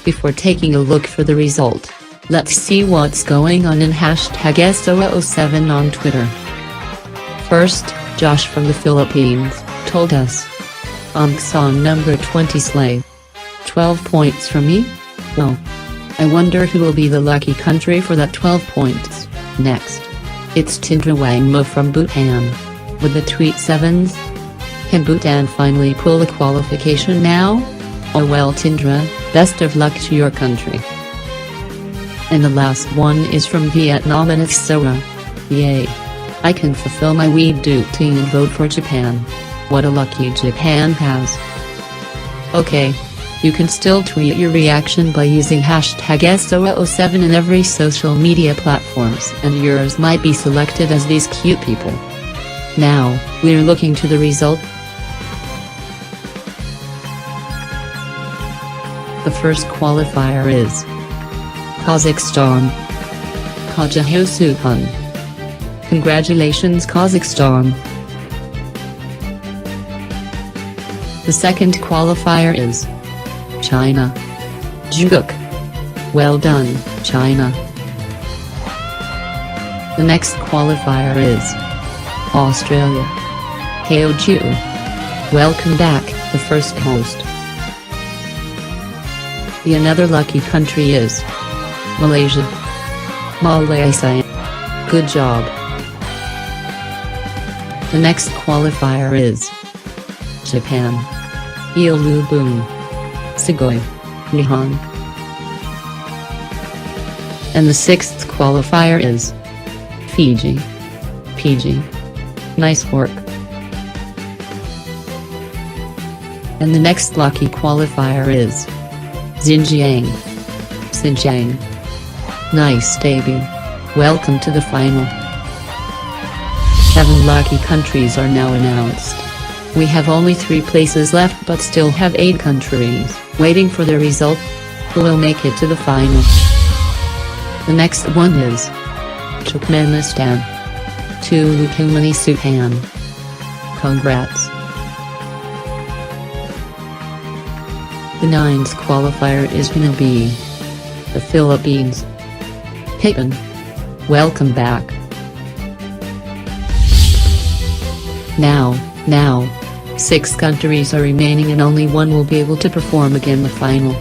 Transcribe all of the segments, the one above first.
Before taking a look for the result, let's see what's going on in #SO07 on Twitter. First, Josh from the Philippines told us. Song number 20 slay. 12 points for me? Oh. I wonder who will be the lucky country for that 12 points. Next. It's Tindra Wangmo from Bhutan. With the tweet 7s. Can Bhutan finally pull the qualification now? Oh well Tindra, best of luck to your country. And the last one is from Vietnam and it's Sora. Yay. I can fulfill my weed duty and vote for Japan. What a lucky Japan has. Okay. You can still tweet your reaction by using #SO07 in every social media platforms and yours might be selected as these cute people. Now, we're looking to the result. The first qualifier is Kazakhstan. Kajahosupan. Congratulations Kazakhstan. The second qualifier is China. Juguk. Well done, China. The next qualifier is Australia. Heoju. Welcome back, the first host. The another lucky country is Malaysia. Malaysia. Good job. The next qualifier is Japan. Ilubun. Sugoi. Nihon. And the sixth qualifier is Fiji. PG. Nice work. And the next lucky qualifier is Xinjiang. Xinjiang. Nice debut. Welcome to the final. 7 lucky countries are now announced. We have only 3 places left but still have 8 countries waiting for their result, who will make it to the final. The next one is Turkmenistan. Turkmenistan. Congrats. The 9th qualifier is gonna be the Philippines. Peyton. Welcome back. Now, 6 countries are remaining and only one will be able to perform again the final.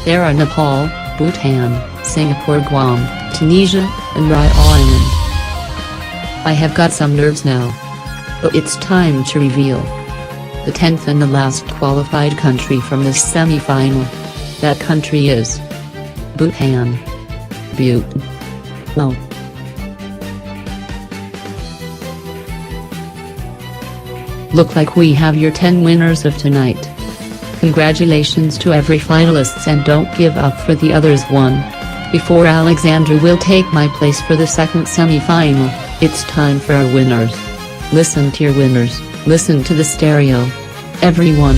There are Nepal, Bhutan, Singapore, Guam, Tunisia, and Rai Island. I have got some nerves now. But it's time to reveal the 10th and the last qualified country from this semi-final. That country is Bhutan. Bhutan. Oh. Look like we have your 10 winners of tonight. Congratulations to every finalists and don't give up for the others one. Before Alexandra will take my place for the second semi-final, it's time for our winners. Listen to your winners, listen to the stereo. Everyone.